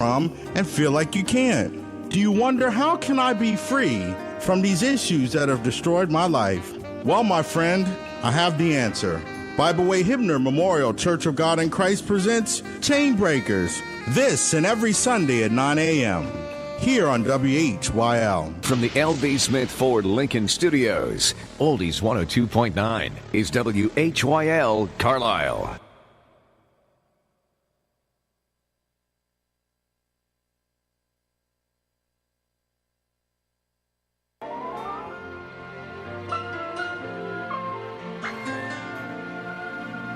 from and feel like you can't? Do you wonder, how can I be free from these issues that have destroyed my life? Well, my friend, I have the answer. Bible Way Hibner Memorial Church of God in Christ presents Chain Breakers, this and every Sunday at 9 a.m. here on WHYL. From the L.B. Smith Ford Lincoln Studios, Oldies 102.9 is WHYL Carlisle.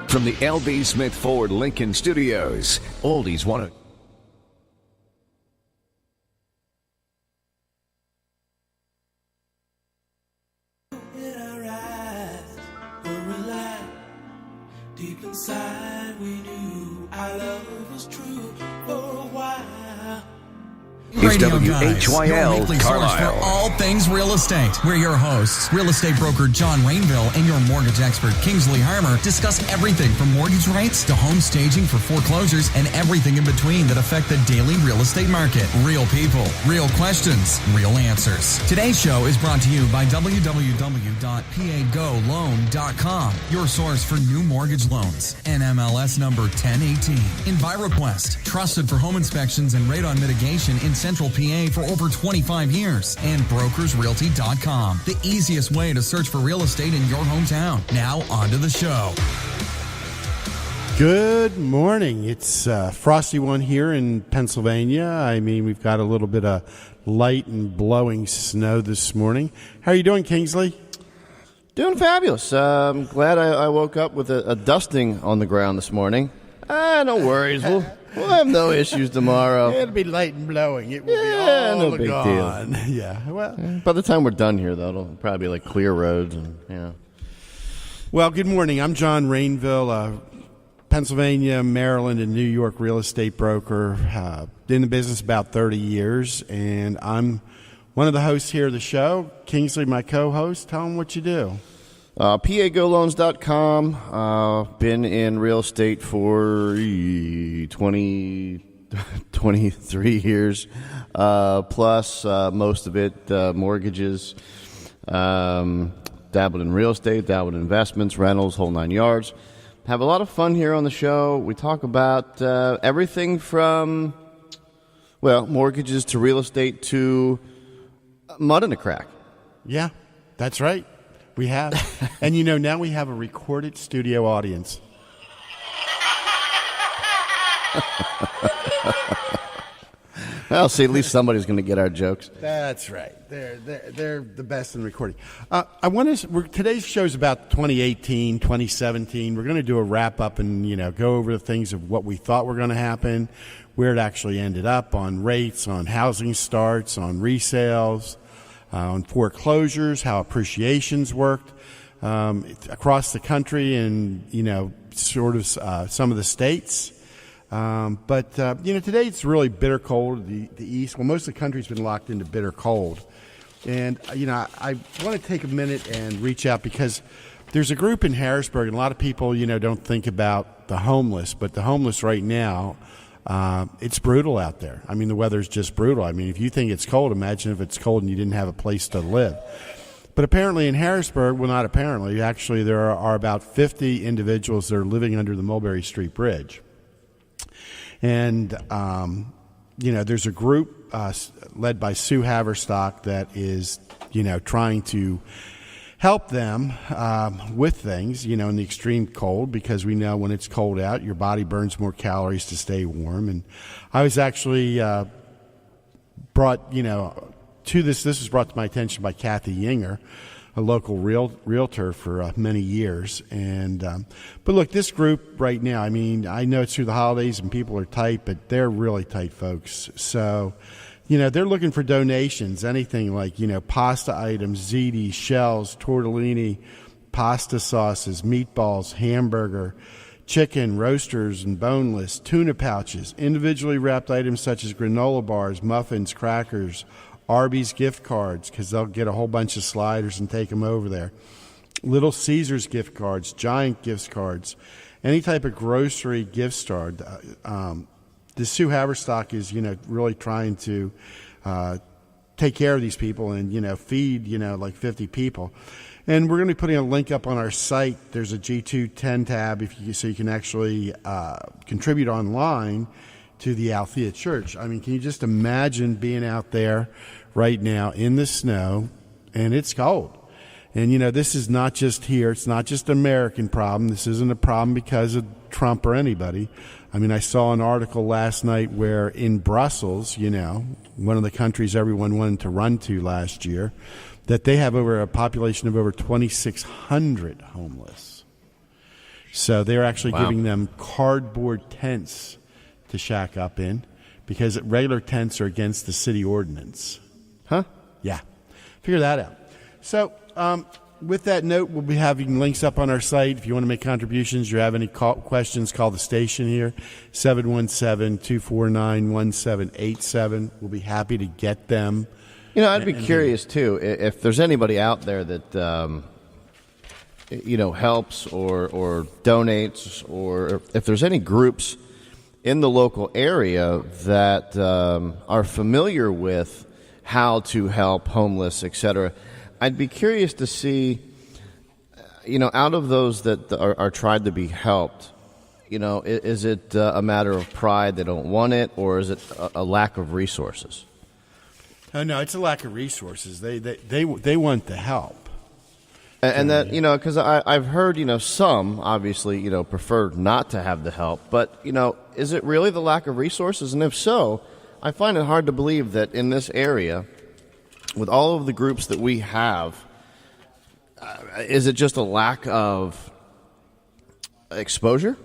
From the L.B. Smith Ford Lincoln Studios, Oldies 102.9. Deep inside we knew our love was true for a while. It's Radio Guys, your WHYL weekly source for Carlisle. all things real estate. We're your hosts, real estate broker John Rainville and your mortgage expert Kingsley Harmer discuss everything from mortgage rates to home staging for foreclosures and everything in between that affect the daily real estate market. Real people, real questions, real answers. Today's show is brought to you by www.pagoloans-com, your source for new mortgage loans. NMLS number 1018. EnviroQuest, trusted for home inspections and radon mitigation in Central PA for over 25 years. And brokersrealty.com, the easiest way to search for real estate in your hometown. Now, on to the show. Good morning. It's frosty one here in Pennsylvania. I mean, we've got a little bit of light and blowing snow this morning. How are you doing, Kingsley? Doing fabulous. I'm glad I woke up with a dusting on the ground this morning. No worries. We'll have no issues tomorrow. It'll be light and blowing. It will be all no big gone. deal. Yeah. Well, by the time we're done here, though, it'll probably be like clear roads and Well, good morning. I'm John Rainville, Pennsylvania, Maryland, and New York real estate broker. Been in the business about 30 years, and I'm one of the hosts here of the show. Kingsley, my co-host. Tell them what you do. pagoloans.com. Been in real estate for 23 years, plus most of it mortgages. Dabbled in real estate, dabbled in investments, rentals, whole nine yards. Have a lot of fun here on the show. We talk about everything from, mortgages to real estate to mud in a crack. Yeah, that's right. We have. And, now we have a recorded studio audience. Well, see, at least somebody's going to get our jokes. That's right. They're the best in recording. Today's show's about 2018, 2017. We're going to do a wrap-up and, go over the things of what we thought were going to happen, where it actually ended up on rates, on housing starts, on resales, on foreclosures, how appreciations worked across the country and, some of the states. But today it's really bitter cold, the East. Well, most of the country's been locked into bitter cold. And, I want to take a minute and reach out because there's a group in Harrisburg, and a lot of people, don't think about the homeless. But the homeless right now, it's brutal out there. I mean, the weather's just brutal. I mean, if you think it's cold, imagine if it's cold and you didn't have a place to live. But apparently in Harrisburg, well, not apparently, actually there are about 50 individuals that are living under the Mulberry Street Bridge. And, there's a group led by Sue Haverstock that is, trying to help them with things, in the extreme cold, because we know when it's cold out, your body burns more calories to stay warm. And I was actually brought, to this was brought to my attention by Kathy Yinger, a local realtor for many years. And but look, this group right now, I mean, I know it's through the holidays and people are tight, but they're really tight folks. So, they're looking for donations, anything like, pasta items, ziti, shells, tortellini, pasta sauces, meatballs, hamburger, chicken, roasters and boneless, tuna pouches, individually wrapped items such as granola bars, muffins, crackers, Arby's gift cards, because they'll get a whole bunch of sliders and take them over there. Little Caesars gift cards, Giant gift cards, any type of grocery gift card. Sue Haverstock is, really trying to take care of these people and, feed, like 50 people. And we're going to be putting a link up on our site. There's a G210 tab so you can actually contribute online to the Althea Church. I mean, can you just imagine being out there right now in the snow, and it's cold? And, this is not just here. It's not just an American problem. This isn't a problem because of Trump or anybody. I mean, I saw an article last night where in Brussels, one of the countries everyone wanted to run to last year, that they have over a population of over 2,600 homeless. So they're actually giving them cardboard tents to shack up in because regular tents are against the city ordinance. Huh? Yeah. Figure that out. So with that note, we'll be having links up on our site. If you want to make contributions, you have any questions, call the station here, 717-249-1787. We'll be happy to get them. I'd be curious, too, if there's anybody out there that, helps or donates, or if there's any groups in the local area that are familiar with how to help homeless, etc. I'd be curious to see, out of those that are tried to be helped, is it a matter of pride, they don't want it, or is it a lack of resources? Oh, no, it's a lack of resources. They want the help. And that, because I've heard, some obviously, prefer not to have the help. But, is it really the lack of resources? And if so, I find it hard to believe that in this area, with all of the groups that we have, is it just a lack of exposure?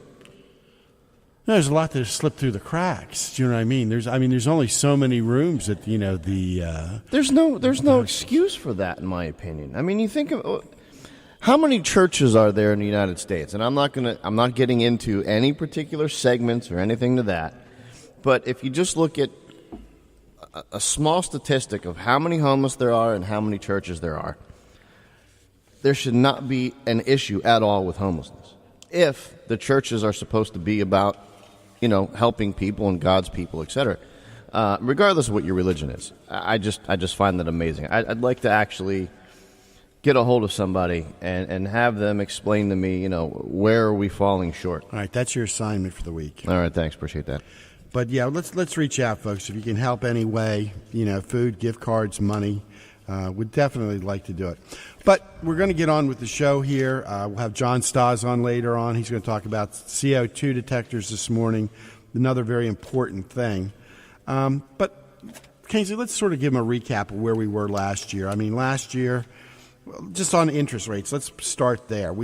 No, there's a lot that slipped through the cracks. Do you know what I mean? There's only so many rooms at There's no excuse for that, in my opinion. I mean, you think of how many churches are there in the United States, and I'm not getting into any particular segments or anything to that. But if you just look at a small statistic of how many homeless there are and how many churches there are, there should not be an issue at all with homelessness. If the churches are supposed to be about helping people and God's people, etc., regardless of what your religion is. I just find that amazing. I'd like to actually get a hold of somebody and have them explain to me, where are we falling short. All right, that's your assignment for the week. All right, thanks, appreciate that. But yeah, let's reach out, folks. If you can help any way, food, gift cards, money, we'd definitely like to do it. But we're going to get on with the show here. We'll have John Stas on later on. He's going to talk about CO2 detectors this morning, another very important thing. But, Kingsley, let's sort of give him a recap of where we were last year. I mean, last year, just on interest rates, let's start there.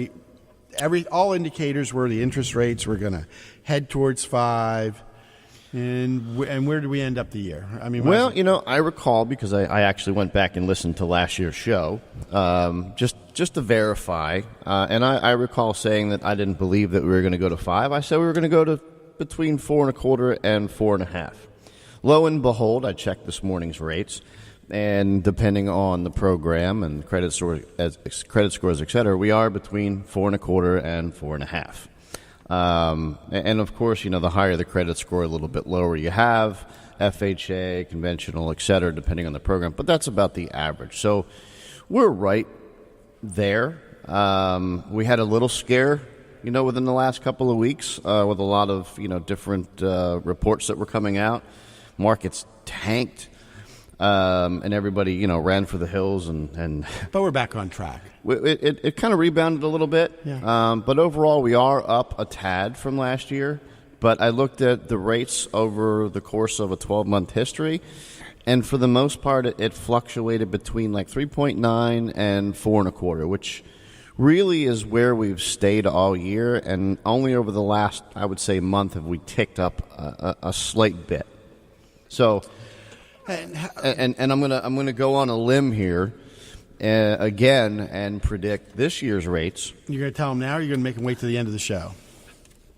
All indicators were the interest rates were going to head towards 5. And where did we end up the year? I mean, I recall, because I actually went back and listened to last year's show, just to verify, and I recall saying that I didn't believe that we were going to go to 5. I said we were going to go to between 4.25 and 4.5. Lo and behold, I checked this morning's rates, and depending on the program and credit scores, etc., we are between 4.25 and 4.5. And of course, the higher the credit score, a little bit lower you have, FHA, conventional, et cetera, depending on the program. But that's about the average. So we're right there. We had a little scare, within the last couple of weeks with a lot of, different reports that were coming out. Markets tanked. And everybody, ran for the hills, and but we're back on track. It kind of rebounded a little bit, yeah. But overall we are up a tad from last year. But I looked at the rates over the course of a 12-month history, and for the most part it fluctuated between like 3.9 and 4.25, which really is where we've stayed all year. And only over the last, I would say, month have we ticked up a slight bit. So. And I'm gonna go on a limb here again and predict this year's rates. You're gonna tell them now, or you're gonna make them wait to the end of the show?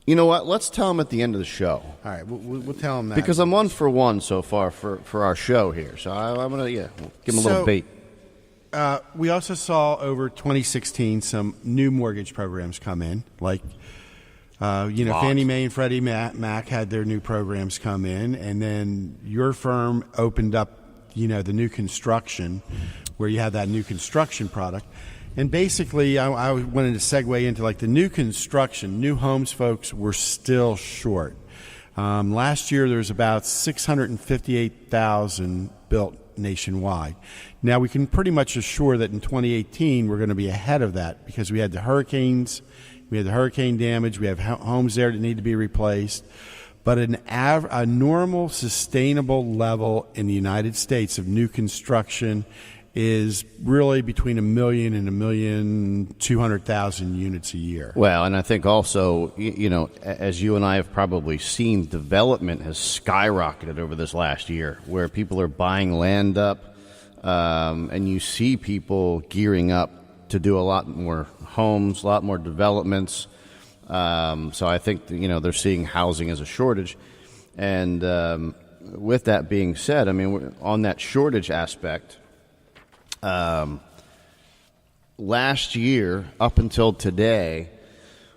You know what? Let's tell them at the end of the show. All right, we'll tell them that, because I'm 1 for 1 so far for our show here. So I'm gonna give them a little bait. We also saw over 2016 some new mortgage programs come in, like Fannie Mae and Freddie Mac had their new programs come in, and then your firm opened up, the new construction, where you have that new construction product. And basically, I wanted to segue into like the new construction, new homes folks were still short. Last year, there was about 658,000 built nationwide. Now, we can pretty much assure that in 2018, we're going to be ahead of that because we had the hurricanes, we had the hurricane damage, we have homes there that need to be replaced. But a normal, sustainable level in the United States of new construction is really between 1 million and 1,200,000 units a year. Well, and I think also, as you and I have probably seen, development has skyrocketed over this last year, where people are buying land up, and you see people gearing up to do a lot more homes, a lot more developments. So I think, they're seeing housing as a shortage. And with that being said, on that shortage aspect, last year up until today,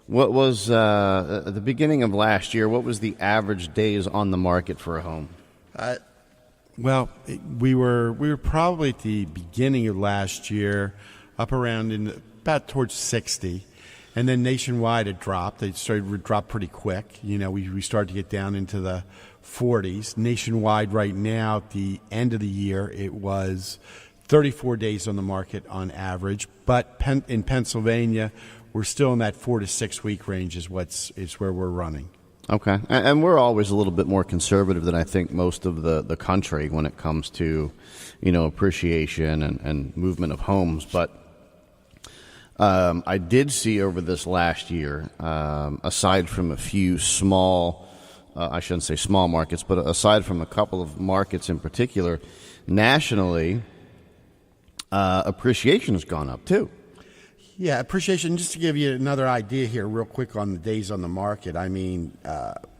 what was at the beginning of last year, what was the average days on the market for a home? We were probably at the beginning of last year up around about towards 60, and then nationwide it dropped. They started to drop pretty quick. We started to get down into the 40s. Nationwide right now at the end of the year it was 34 days on the market on average, but in Pennsylvania, we're still in that 4 to 6 week range is where we're running. Okay, and we're always a little bit more conservative than I think most of the country when it comes to, appreciation and movement of homes. But I did see over this last year, aside from a few small, I shouldn't say small markets, but aside from a couple of markets in particular, nationally, appreciation has gone up too. Yeah, appreciation. Just to give you another idea here real quick on the days on the market,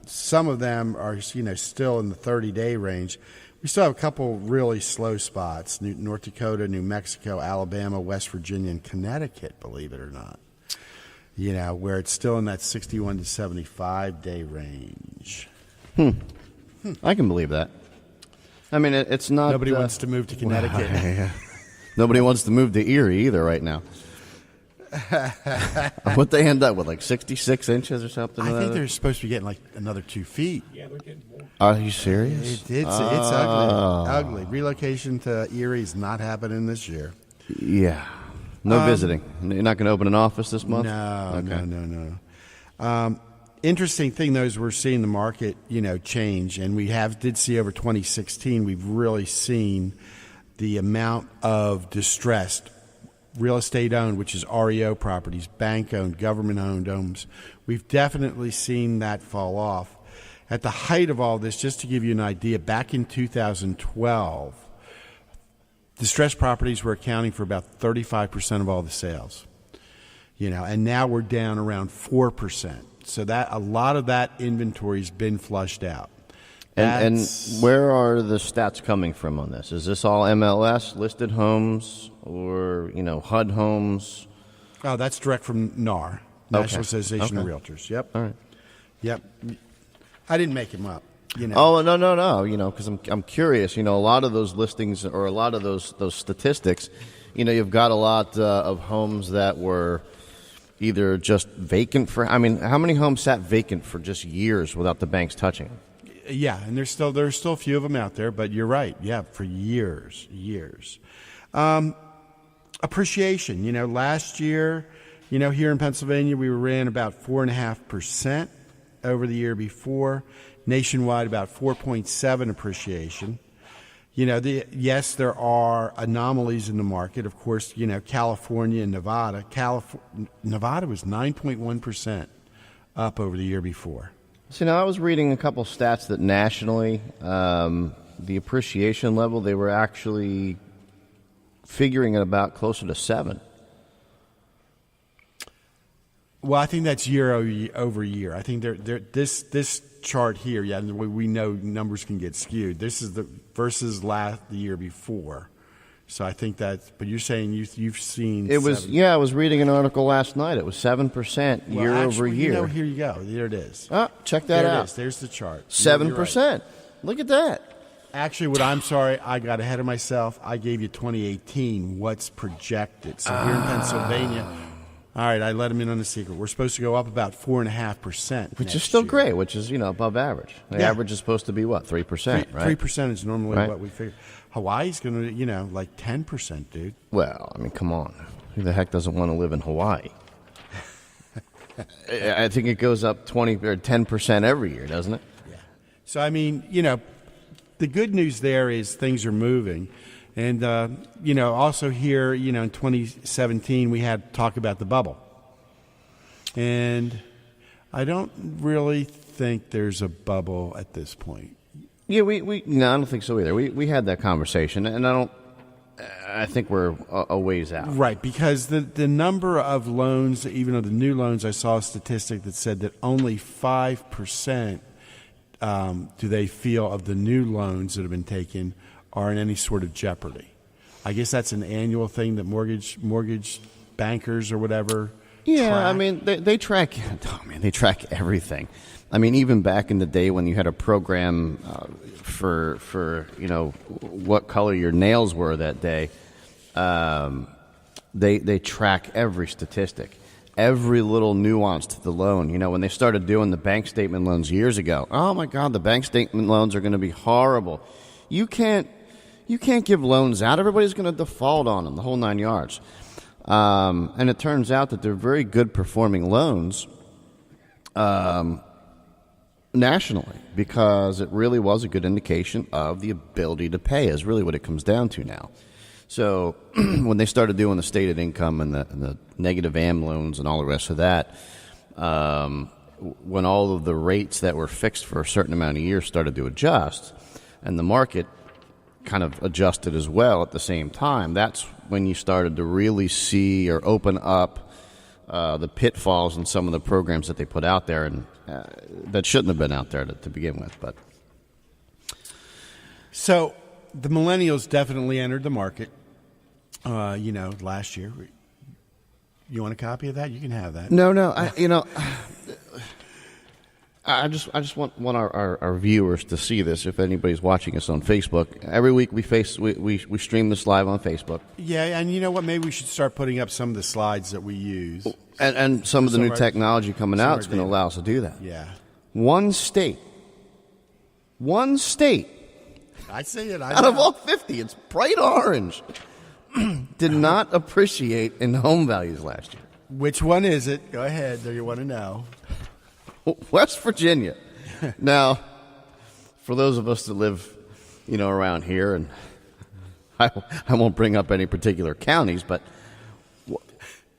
some of them are still in the 30-day range. We still have a couple really slow spots: North Dakota, New Mexico, Alabama, West Virginia, and Connecticut, believe it or not, where it's still in that 61 to 75-day range. I can believe that. It's not... Nobody wants to move to Connecticut. Yeah. Nobody wants to move to Erie either right now. What they end up with, like 66 inches or something? I think they're supposed to be getting like another 2 feet. Yeah, they're getting more. Are you serious? It's ugly. Relocation to Erie is not happening this year. Yeah. No visiting. You're not going to open an office this month? No, okay. No. Interesting thing, though, is we're seeing the market, change, and we did see over 2016, we've really seen the amount of distressed real estate owned, which is REO properties, bank owned, government owned homes. We've definitely seen that fall off. At the height of all this, just to give you an idea, back in 2012, distressed properties were accounting for about 35% of all the sales. And now we're down around 4%. So that a lot of that inventory has been flushed out. And where are the stats coming from on this? Is this all MLS listed homes or HUD homes? Oh, that's direct from NAR, National Association of Realtors. Yep. All right. Yep. I didn't make them up. Oh, no. Because I'm curious. A lot of those listings or a lot of those statistics. You've got a lot of homes that were either just vacant for. How many homes sat vacant for just years without the banks touching them? Yeah, and there's still a few of them out there, but you're right. Yeah, for years. Appreciation. Last year, here in Pennsylvania, we ran about 4.5% over the year before. Nationwide, about 4.7 appreciation. Yes, there are anomalies in the market. Of course, California and Nevada. Nevada was 9.1% up over the year before. So I was reading a couple stats that nationally, the appreciation level, they were actually figuring at about closer to 7. Well, I think that's year over year. I think this chart here, we know numbers can get skewed. This is versus the year before. So I think that's. But you're saying you've seen it was 7. yeah. I was reading an article last night. It was 7% Well, year actually, over year. here you go. There it is. Check that there out. It is. There's the chart. 7%. Right. Look at that. Actually, I'm sorry, I got ahead of myself. I gave you 2018. What's projected? So here in Pennsylvania. All right, I let him in on the secret. We're supposed to go up about 4.5%, which is still great. Which is above average. The average is supposed to be what 3%, right? 3% is normally what we figure. Hawaii's going to like 10%, dude. Well, I mean, come on. Who the heck doesn't want to live in Hawaii? I think it goes up 20 or 10% every year, doesn't it? Yeah. So I mean, the good news there is things are moving. And, also here, in 2017, we had talk about the bubble. And I don't really think there's a bubble at this point. Yeah, no, I don't think so either. We had that conversation, and I think we're a ways out. Right, because the number of loans, even of the new loans, I saw a statistic that said that only 5% do they feel of the new loans that have been taken are in any sort of jeopardy. I guess that's an annual thing that mortgage bankers or whatever. Yeah, track. I mean they track. Oh man, they track everything. I mean, even back in the day when you had a program for what color your nails were that day, they track every statistic, every little nuance to the loan. When they started doing the bank statement loans years ago, oh my God, the bank statement loans are going to be horrible. You can't give loans out. Everybody's going to default on them, the whole 9 yards. And it turns out that they're very good performing loans nationally, because it really was a good indication of the ability to pay is really what it comes down to now. So when they started doing the stated income and the negative AM loans and all the rest of that, when all of the rates that were fixed for a certain amount of years started to adjust, and the market kind of adjusted as well at the same time, that's when you started to really see or open up the pitfalls in some of the programs that they put out there, and that shouldn't have been out there to begin with. But so the millennials definitely entered the market, last year. You want a copy of that? You can have that. No. I just want our viewers to see this. If anybody's watching us on Facebook, every week we stream this live on Facebook. Yeah, and you know what? Maybe we should start putting up some of the slides that we use. And some of the new technology coming out is going to allow us to do that. Yeah. One state. I see it. Out of all 50, it's bright orange. Did not appreciate in home values last year. Which one is it? Go ahead. Do you want to know? West Virginia. Now, for those of us that live, around here, and I won't bring up any particular counties, but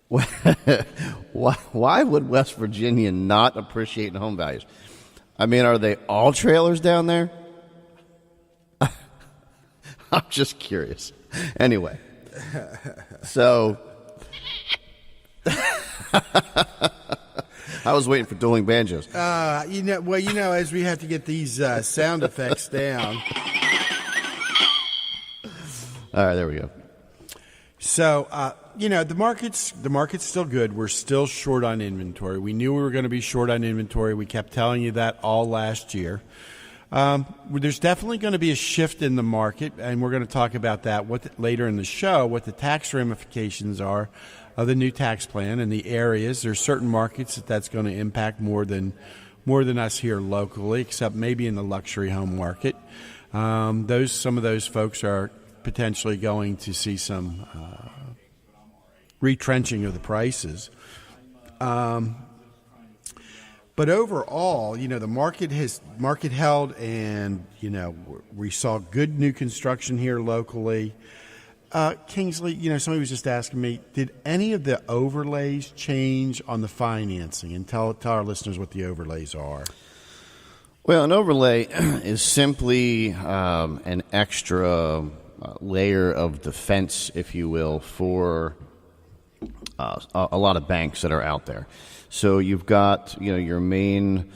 why would West Virginia not appreciate in home values? I mean, are they all trailers down there? I'm just curious. Anyway, so I was waiting for dueling banjos. As we have to get these sound effects down. All right, there we go. So, the market's still good. We're still short on inventory. We knew we were going to be short on inventory. We kept telling you that all last year. There's definitely going to be a shift in the market, and we're going to talk about that later in the show, what the tax ramifications are of the new tax plan and the areas. There's certain markets that's going to impact more than us here locally, except maybe in the luxury home market. Some of those folks are potentially going to see some retrenching of the prices. But overall, the market held, and we saw good new construction here locally. Kingsley, somebody was just asking me, did any of the overlays change on the financing? And tell our listeners what the overlays are. Well, an overlay is simply an extra layer of defense, if you will, for a lot of banks that are out there. So you've got your main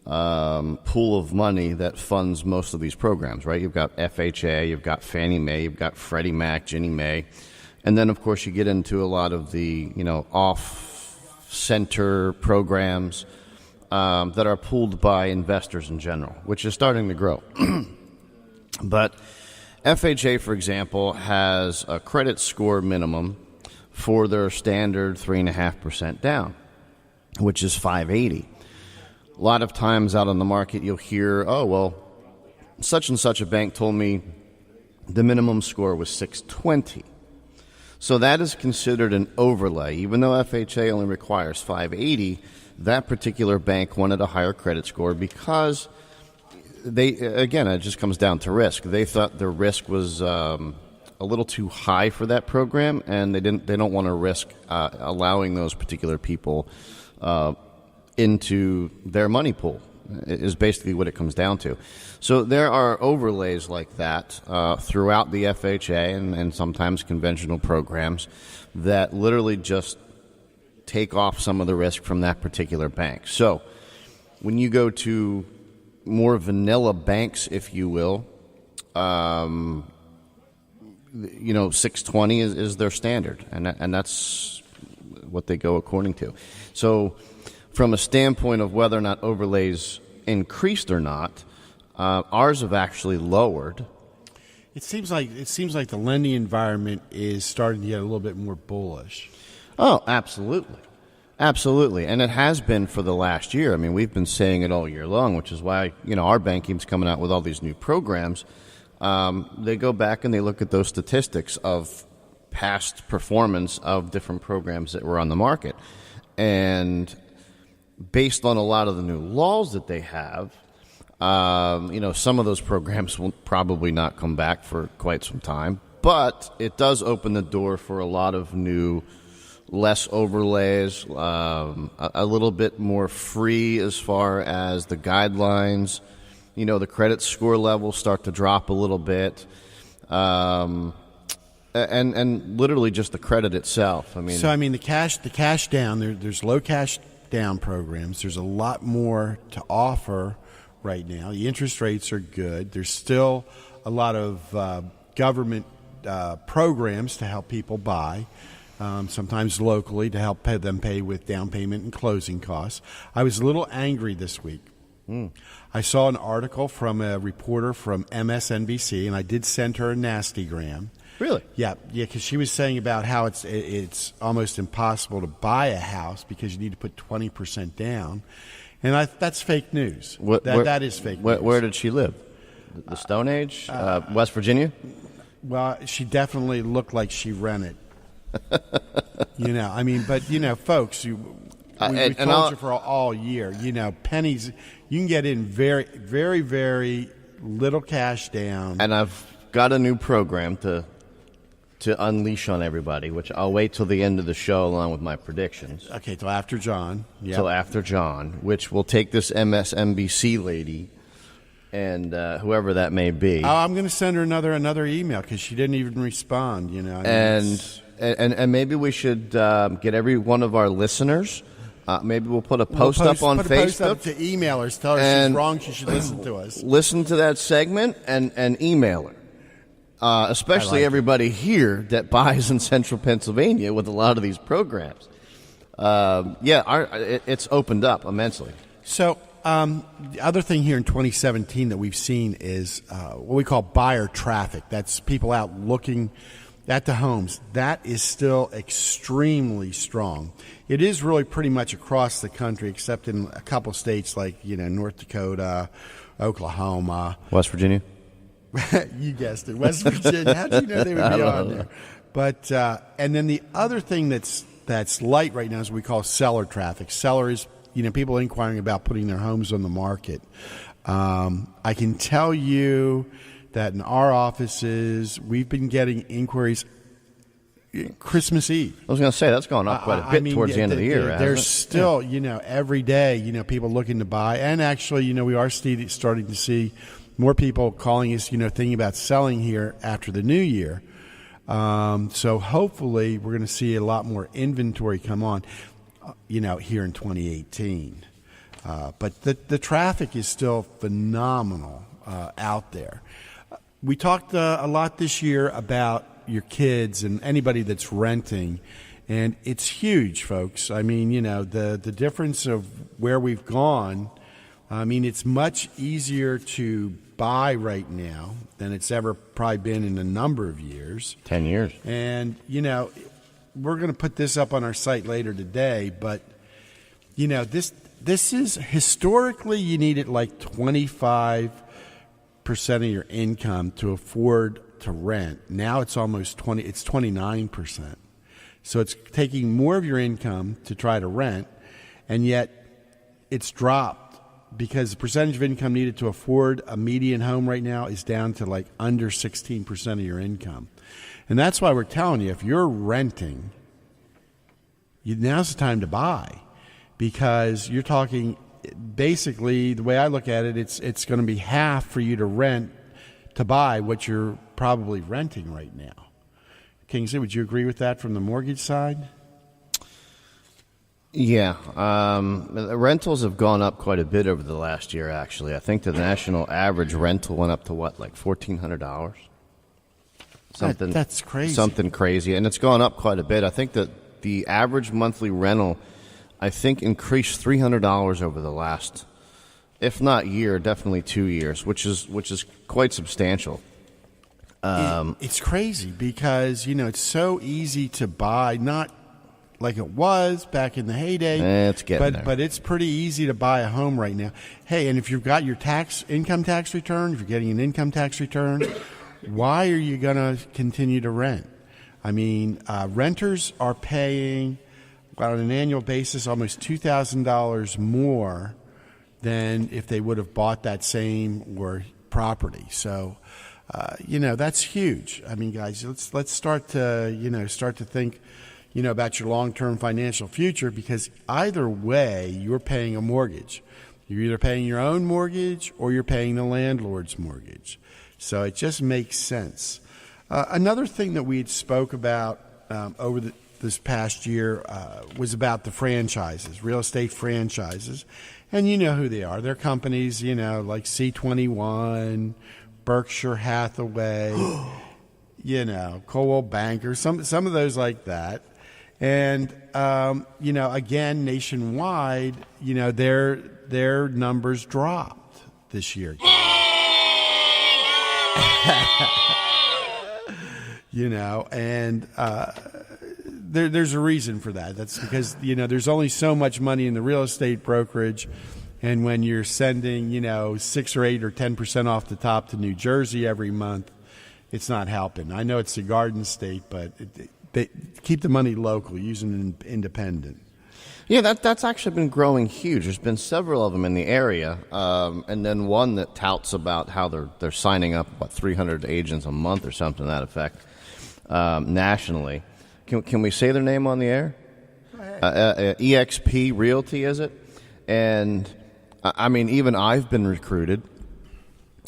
pool of money that funds most of these programs, right? You've got FHA, you've got Fannie Mae, you've got Freddie Mac, Ginnie Mae, and then, of course, you get into a lot of the, off-center programs that are pooled by investors in general, which is starting to grow. But FHA, for example, has a credit score minimum for their standard 3.5% down, which is 580. A lot of times out on the market, you'll hear, oh, well, such and such a bank told me the minimum score was 620. So that is considered an overlay. Even though FHA only requires 580, that particular bank wanted a higher credit score because it just comes down to risk. They thought the risk was a little too high for that program, and they don't want to risk allowing those particular people into their money pool, is basically what it comes down to. So there are overlays like that throughout the FHA and sometimes conventional programs that literally just take off some of the risk from that particular bank. So when you go to more vanilla banks, if you will, 620 is their standard, and that's what they go according to. So from a standpoint of whether or not overlays increased or not, ours have actually lowered. It seems like the lending environment is starting to get a little bit more bullish. Oh, absolutely. Absolutely. And it has been for the last year. I mean, we've been saying it all year long, which is why, our bank keeps coming out with all these new programs. They go back and they look at those statistics of past performance of different programs that were on the market. And based on a lot of the new laws that they have, some of those programs will probably not come back for quite some time. But it does open the door for a lot of new, less overlays, a little bit more free as far as the guidelines. The credit score levels start to drop a little bit, and literally just the credit itself. The cash down. There's low cash down programs. There's a lot more to offer right now. The interest rates are good. There's still a lot of government programs to help people buy. Sometimes locally to help them pay with down payment and closing costs. I was a little angry this week. I saw an article from a reporter from MSNBC, and I did send her a nastygram. Really? Yeah, because she was saying about how it's almost impossible to buy a house because you need to put 20% down, and that's fake news. That is fake news. Where did she live? The Stone Age? West Virginia? Well, she definitely looked like she rented. Folks, we told you for all year, pennies, you can get in very, very, very little cash down. And I've got a new program to unleash on everybody, which I'll wait till the end of the show along with my predictions. Okay, till after John. Yep. Till after John, which will take this MSNBC lady and whoever that may be. Oh, I'm going to send her another email because she didn't even respond, And maybe we should get every one of our listeners. Maybe we'll put a post up on Facebook. Post up to email her. Tell her she's wrong. She should listen to us. Listen to that segment and email her. Especially everybody here that buys in central Pennsylvania with a lot of these programs. It's opened up immensely. So the other thing here in 2017 that we've seen is what we call buyer traffic. That's people out looking at the homes. That is still extremely strong. It is really pretty much across the country, except in a couple states like North Dakota, Oklahoma, West Virginia. You guessed it, West Virginia. How did you know they would be on there? But and then the other thing that's light right now is what we call seller traffic. Sellers, people inquiring about putting their homes on the market. I can tell you that in our offices, we've been getting inquiries Christmas Eve. I was going to say, that's gone up quite a bit towards the end of the year. There's still, every day, people looking to buy. And actually, we are starting to see more people calling us, thinking about selling here after the new year. So hopefully we're going to see a lot more inventory come on, here in 2018. But the traffic is still phenomenal out there. We talked a lot this year about your kids and anybody that's renting, and it's huge, folks. I mean, the difference of where we've gone, I mean, it's much easier to buy right now than it's ever probably been in a number of years. 10 years. And, we're going to put this up on our site later today, but, this is historically you needed like 25% of your income to afford to rent. Now it's almost 29%. So it's taking more of your income to try to rent, and yet it's dropped because the percentage of income needed to afford a median home right now is down to like under 16% of your income. And that's why we're telling you, if you're renting, now's the time to buy, because you're talking basically, the way I look at it, it's going to be half for you to rent to buy what you're probably renting right now. Kingsley, would you agree with that from the mortgage side? Yeah. The rentals have gone up quite a bit over the last year, actually. I think the national average rental went up to what, like $1,400? That's crazy. Something crazy. And it's gone up quite a bit. I think that the average monthly rental, I think, increased $300 over the last, if not year, definitely 2 years, which is quite substantial. It's crazy because, it's so easy to buy, not like it was back in the heyday. It's getting there. But it's pretty easy to buy a home right now. Hey, and if you've got your income tax return, if you're getting an income tax return, why are you going to continue to rent? I mean, renters are paying, on an annual basis, almost $2,000 more than if they would have bought that same property. So, that's huge. I mean, guys, let's start to think, about your long-term financial future, because either way, you're paying a mortgage. You're either paying your own mortgage or you're paying the landlord's mortgage. So it just makes sense. Another thing that we had spoke about over this past year was about the franchises, real estate franchises. And you know who they are. They're companies, like C21, Berkshire Hathaway, Coldwell Banker, some of those like that. And, again, nationwide, their numbers dropped this year. And there's a reason for that. That's because, there's only so much money in the real estate brokerage. And when you're sending, 6 or 8 or 10% off the top to New Jersey every month, it's not helping. I know it's the Garden State, but they keep the money local, using an independent. Yeah, that's actually been growing huge. There's been several of them in the area, and then one that touts about how they're signing up about 300 agents a month or something to that effect nationally. Can we say their name on the air? EXP Realty, is it? And I mean, even I've been recruited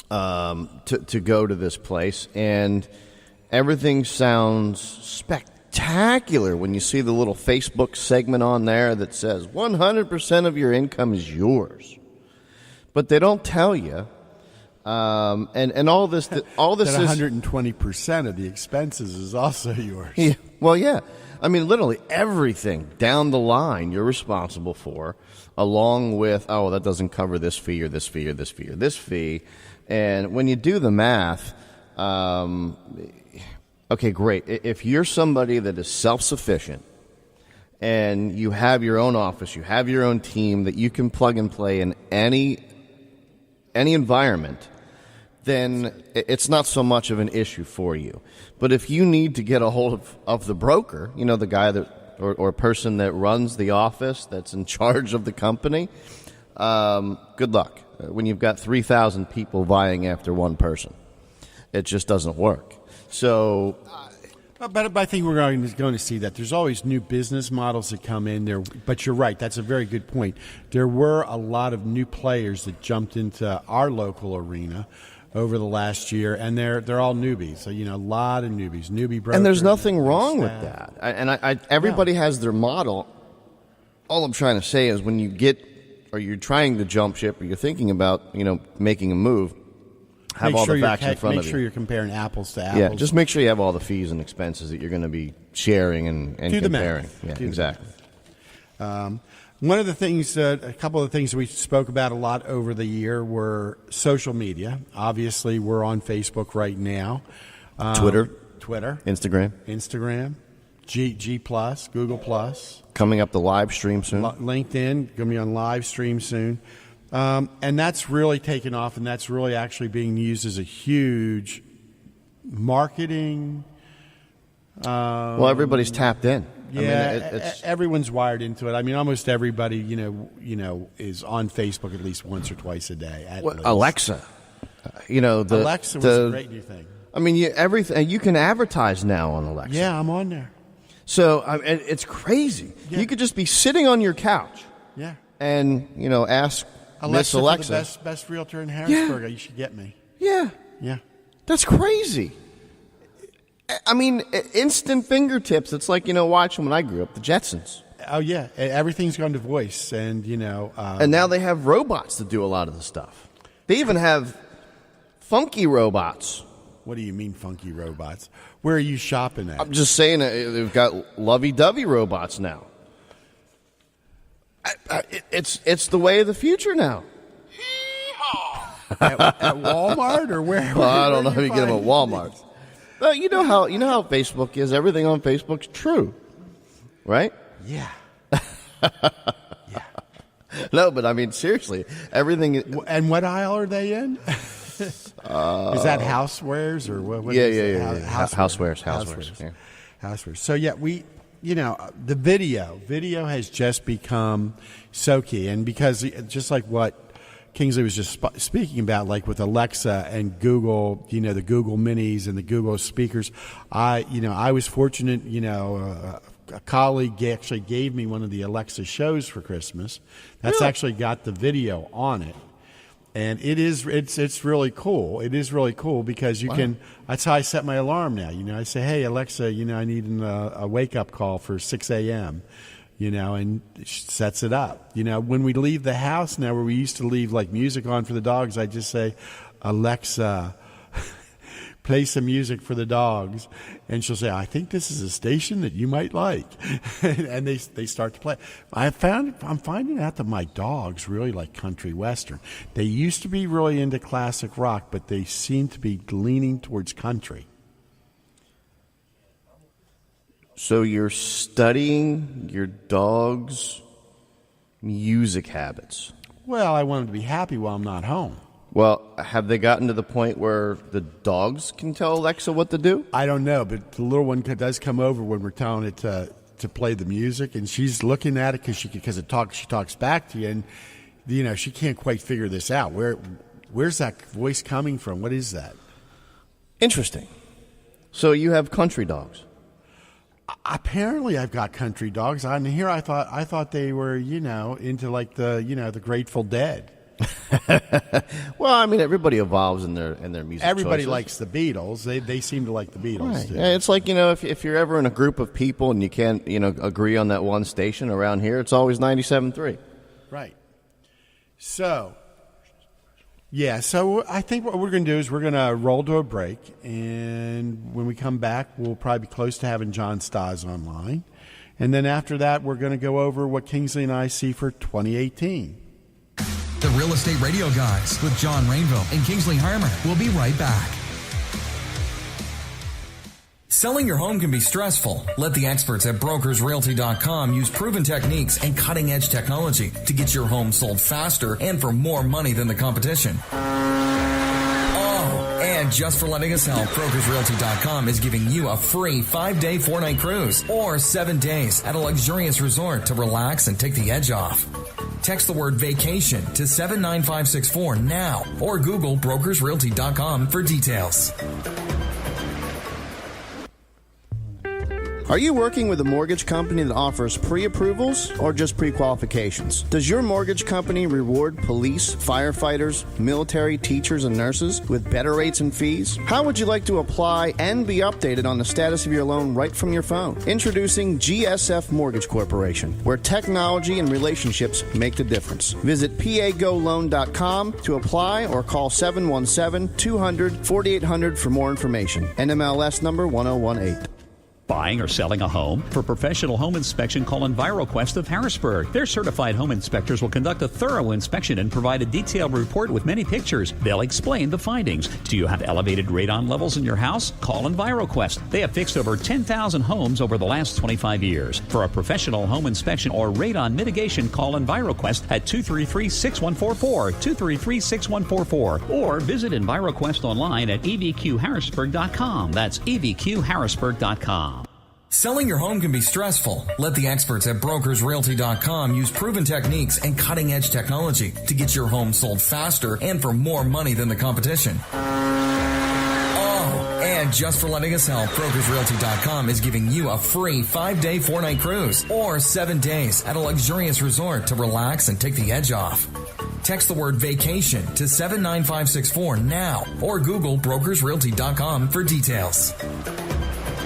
to go to this place, and everything sounds spectacular when you see the little Facebook segment on there that says 100% of your income is yours. But they don't tell you, and all this that is 120% of the expenses is also yours. Yeah, well, yeah. I mean, literally everything down the line you're responsible for, along with, that doesn't cover this fee or this fee or this fee or this fee. And when you do the math, okay, great. If you're somebody that is self-sufficient and you have your own office, you have your own team that you can plug and play in any environment, then it's not so much of an issue for you. But if you need to get a hold of the broker, the guy that or person that runs the office, that's in charge of the company, good luck. When you've got 3,000 people vying after one person, it just doesn't work. So, but I think we're going to see that. There's always new business models that come in there. But you're right. That's a very good point. There were a lot of new players that jumped into our local arena over the last year, and they're all newbies. So, a lot of newbies, newbie brokers. And there's nothing wrong with that. And everybody has their model. All I'm trying to say is when you or you're trying to jump ship, or you're thinking about making a move, have all the facts in front of you. Make sure you're comparing apples to apples. Yeah, just make sure you have all the fees and expenses that you're going to be sharing and Do comparing. The math. Yeah, exactly. One of the things, a couple of the things we spoke about a lot over the year were social media. Obviously, we're on Facebook right now. Twitter, Instagram, G Plus, Google Plus. Coming up the live stream soon. LinkedIn, going to be on live stream soon. And that's really taken off, and that's really actually being used as a huge marketing. Well, everybody's tapped in. Yeah, everyone's wired into it. I mean, almost everybody, is on Facebook at least once or twice a day. Alexa, Alexa was a great new thing. I mean, everything you can advertise now on Alexa. Yeah, I'm on there. So it's crazy. Yeah. You could just be sitting on your couch. Yeah. And ask Miss Alexa, the best realtor in Harrisburg. Yeah. You should get me. Yeah. Yeah. That's crazy. I mean, instant fingertips. It's like, watching when I grew up, the Jetsons. Oh, yeah. Everything's gone to voice. And, and now they have robots to do a lot of the stuff. They even have funky robots. What do you mean funky robots? Where are you shopping at? I'm just saying they've got lovey-dovey robots now. It's the way of the future now. at Walmart or where? Well, I don't know if you get them at Walmart. Well, you know how Facebook is. Everything on Facebook's true, right? Yeah. Yeah. No, but I mean seriously, everything. And what aisle are they in? Is that housewares or what? Yeah. Housewares. Yeah. Housewares. So yeah, the video has just become so key, and because just like what Kingsley was just speaking about, like with Alexa and Google, the Google Minis and the Google speakers. I was fortunate, a colleague actually gave me one of the Alexa shows for Christmas. That's actually got the video on it. And it's really cool. It is really cool because you can. That's how I set my alarm now. I say, hey Alexa, I need a wake up call for 6 a.m. And it sets it up. When we leave the house now, where we used to leave like music on for the dogs, I just say, Alexa, play some music for the dogs, and she'll say, I think this is a station that you might like, and they start to play. I'm finding out that my dogs really like country western. They used to be really into classic rock, but they seem to be leaning towards country. So you're studying your dog's music habits. Well, I want them to be happy while I'm not home. Well, have they gotten to the point where the dogs can tell Alexa what to do? I don't know, but the little one does come over when we're telling it to play the music, and she's looking at it because she talks back to you, and she can't quite figure this out. Where's that voice coming from? What is that? Interesting. So you have country dogs. Apparently, I've got country dogs. On here, I thought they were, into like the Grateful Dead. Well, I mean, everybody evolves in their music. Everybody choices. Likes the Beatles. They seem to like the Beatles. Right. Too. Yeah, it's like if you're ever in a group of people and you can't agree on that one station around here, it's always 97.3. Right. So. Yeah, so I think what we're going to do is we're going to roll to a break, and when we come back, we'll probably be close to having John Stas online. And then after that, we're going to go over what Kingsley and I see for 2018. The Real Estate Radio Guys with John Rainville and Kingsley Harmer. We'll be right back. Selling your home can be stressful. Let the experts at brokersrealty.com use proven techniques and cutting-edge technology to get your home sold faster and for more money than the competition. Oh, and just for letting us help, brokersrealty.com is giving you a free 5-day, 4-night cruise or 7 days at a luxurious resort to relax and take the edge off. Text the word vacation to 79564 now or Google brokersrealty.com for details. Are you working with a mortgage company that offers pre-approvals or just pre-qualifications? Does your mortgage company reward police, firefighters, military, teachers, and nurses with better rates and fees? How would you like to apply and be updated on the status of your loan right from your phone? Introducing GSF Mortgage Corporation, where technology and relationships make the difference. Visit pagoloans-com to apply or call 717-200-4800 for more information. NMLS number 1018. Buying or selling a home? For professional home inspection, call EnviroQuest of Harrisburg. Their certified home inspectors will conduct a thorough inspection and provide a detailed report with many pictures. They'll explain the findings. Do you have elevated radon levels in your house? Call EnviroQuest. They have fixed over 10,000 homes over the last 25 years. For a professional home inspection or radon mitigation, call EnviroQuest at 233-6144, 233-6144, or visit EnviroQuest online at evqharrisburg.com. That's evqharrisburg.com. Selling your home can be stressful. Let the experts at brokersrealty.com use proven techniques and cutting-edge technology to get your home sold faster and for more money than the competition. Oh, and just for letting us help, brokersrealty.com is giving you a free 5-day, 4-night cruise or 7 days at a luxurious resort to relax and take the edge off. Text the word vacation to 79564 now or Google brokersrealty.com for details.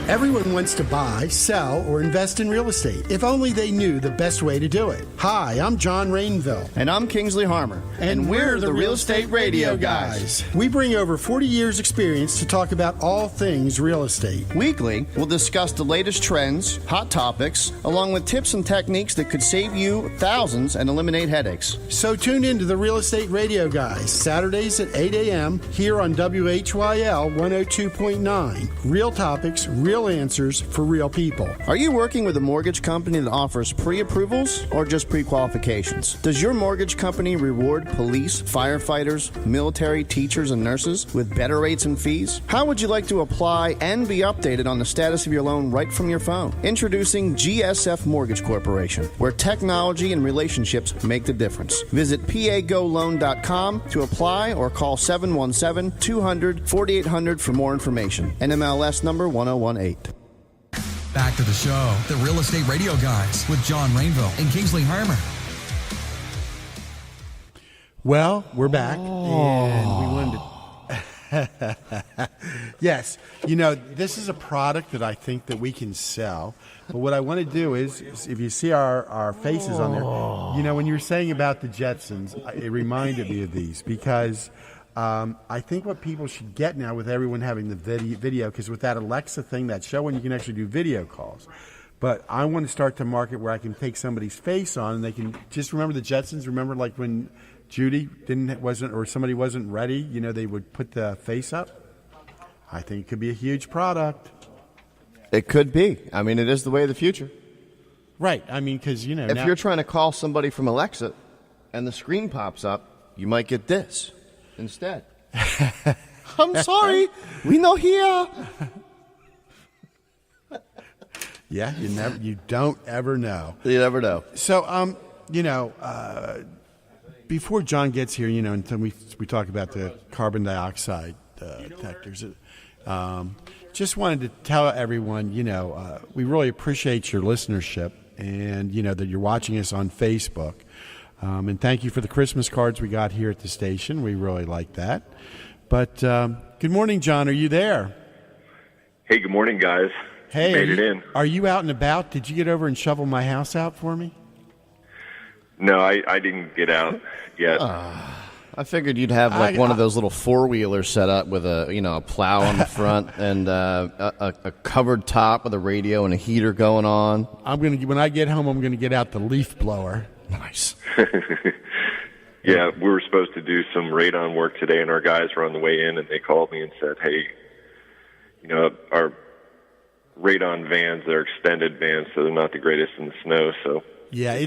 Everyone wants to buy, sell, or invest in real estate. If only they knew the best way to do it. Hi, I'm John Rainville. And I'm Kingsley Harmer. And we're the Real Estate Radio Guys. We bring over 40 years experience to talk about all things real estate. Weekly, we'll discuss the latest trends, hot topics, along with tips and techniques that could save you thousands and eliminate headaches. So tune in to the Real Estate Radio Guys, Saturdays at 8 a.m. here on WHYL 102.9. Real topics, real answers for real people. Are you working with a mortgage company that offers pre-approvals or just pre-qualifications? Does your mortgage company reward police, firefighters, military, teachers, and nurses with better rates and fees? How would you like to apply and be updated on the status of your loan right from your phone? Introducing GSF Mortgage Corporation, where technology and relationships make the difference. Visit pagoloans.com to apply or call 717-200-4800 for more information. NMLS number 1018. Back to the show, the Real Estate Radio Guys with John Rainville and Kingsley Harmer. Well, we're back, and we wanted to... Yes, you know, this is a product that I think that we can sell. But what I want to do is if you see our faces on there, you know, when you were saying about the Jetsons, it reminded me of these because... I think what people should get now with everyone having the video, because with that Alexa thing, that show when you can actually do video calls. But I want to start to market where I can take somebody's face on and they can just remember the Jetsons. Remember like when Judy or somebody wasn't ready, you know, they would put the face up. I think it could be a huge product. It could be. I mean, it is the way of the future. Right. I mean, because, you know. If you're trying to call somebody from Alexa and the screen pops up, you might get this instead. I'm sorry, we no here. Yeah, you don't ever know. You never know. So, you know, before John gets here, you know, until we talk about the carbon dioxide detectors, just wanted to tell everyone, you know, we really appreciate your listenership and, you know, that you're watching us on Facebook. And thank you for the Christmas cards we got here at the station. We really like that. But good morning, John. Are you there? Hey, good morning, guys. Hey, made it in. Are you out and about? Did you get over and shovel my house out for me? No, I didn't get out yet. I figured you'd have like one of those little four-wheelers set up with a plow on the front and a covered top with a radio and a heater going on. When I get home, I'm gonna get out the leaf blower. Nice. Yeah, we were supposed to do some radon work today, and our guys were on the way in, and they called me and said, hey, you know, our radon vans, they're extended vans, so they're not the greatest in the snow, so... Yeah,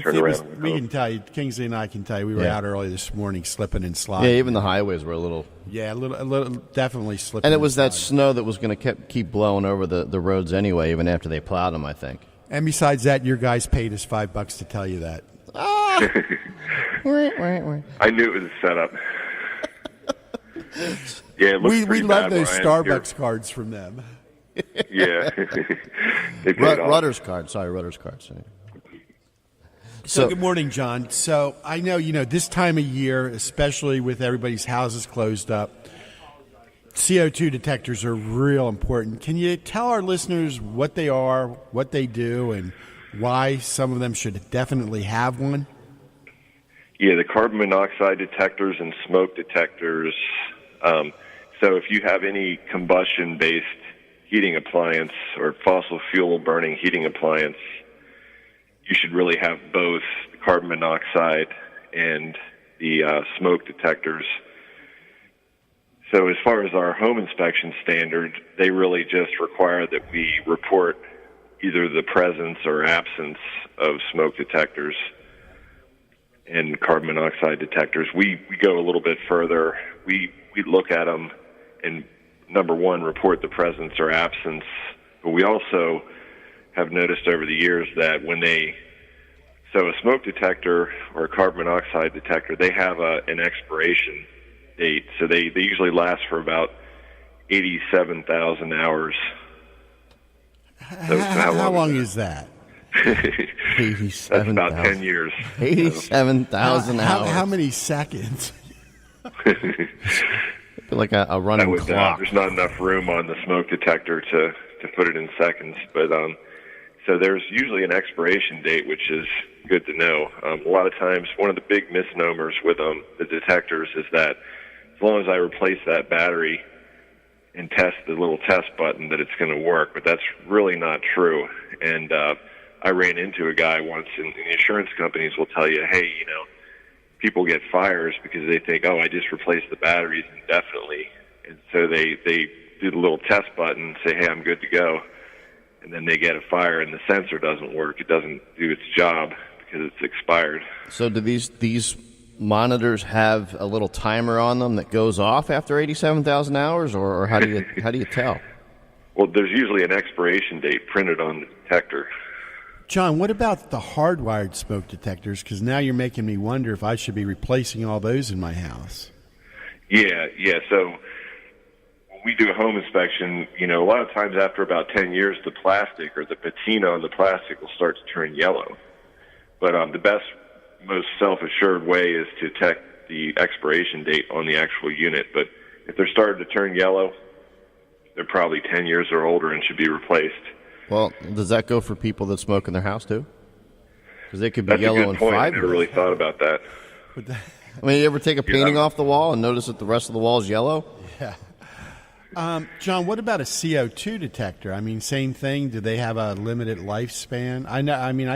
we can tell you, Kingsley and I can tell you, we were out early this morning slipping and sliding. Yeah, even the highways were a little... Yeah, a little definitely slipping. And it was that snow that was going to keep blowing over the roads anyway, even after they plowed them, I think. And besides that, your guys paid us $5 to tell you that. I knew it was a setup. Yeah, it looks we pretty love bad those where I am Starbucks here. cards from them. Yeah. They paid off. Rutter's card. Sorry, Rutter's card. Sorry. So good morning, John. So I know, this time of year, especially with everybody's houses closed up, CO2 detectors are real important. Can you tell our listeners what they are, what they do, and why some of them should definitely have one? Yeah, the carbon monoxide detectors and smoke detectors. So if you have any combustion-based heating appliance or fossil fuel burning heating appliance, you should really have both the carbon monoxide and the smoke detectors. So as far as our home inspection standard, they really just require that we report either the presence or absence of smoke detectors and carbon monoxide detectors. We go a little bit further. We look at them and, number one, report the presence or absence. But we also have noticed over the years that so a smoke detector or a carbon monoxide detector, they have an expiration date. So they usually last for about 87,000 hours. So how long is that? 87,000. That's about 10 years. 87,000 hours. How many seconds? Like a running clock. There's not enough room on the smoke detector to put it in seconds. But so there's usually an expiration date, which is good to know. A lot of times, one of the big misnomers with the detectors is that as long as I replace that battery and test the little test button, that it's going to work. But that's really not true. And I ran into a guy once, and the insurance companies will tell you, hey, people get fires because they think, I just replaced the batteries indefinitely. And so they do the little test button, say, hey, I'm good to go. And then they get a fire and the sensor doesn't work. It doesn't do its job because it's expired. So do these monitors have a little timer on them that goes off after 87,000 hours, or how do you tell? Well, there's usually an expiration date printed on the detector. John, what about the hardwired smoke detectors? Because now you're making me wonder if I should be replacing all those in my house. Yeah. So when we do a home inspection, a lot of times after about 10 years, the plastic or the patina on the plastic will start to turn yellow. But the best, most self-assured way is to check the expiration date on the actual unit. But if they're starting to turn yellow, they're probably 10 years or older and should be replaced. Well, does that go for people that smoke in their house tw? Because they could be That's yellow a good in point. 5 I years. never really thought about that. I mean, you ever take a painting off the wall and notice that the rest of the wall is yellow? Yeah. John, what about a CO2 detector? I mean, same thing. Do they have a limited lifespan? I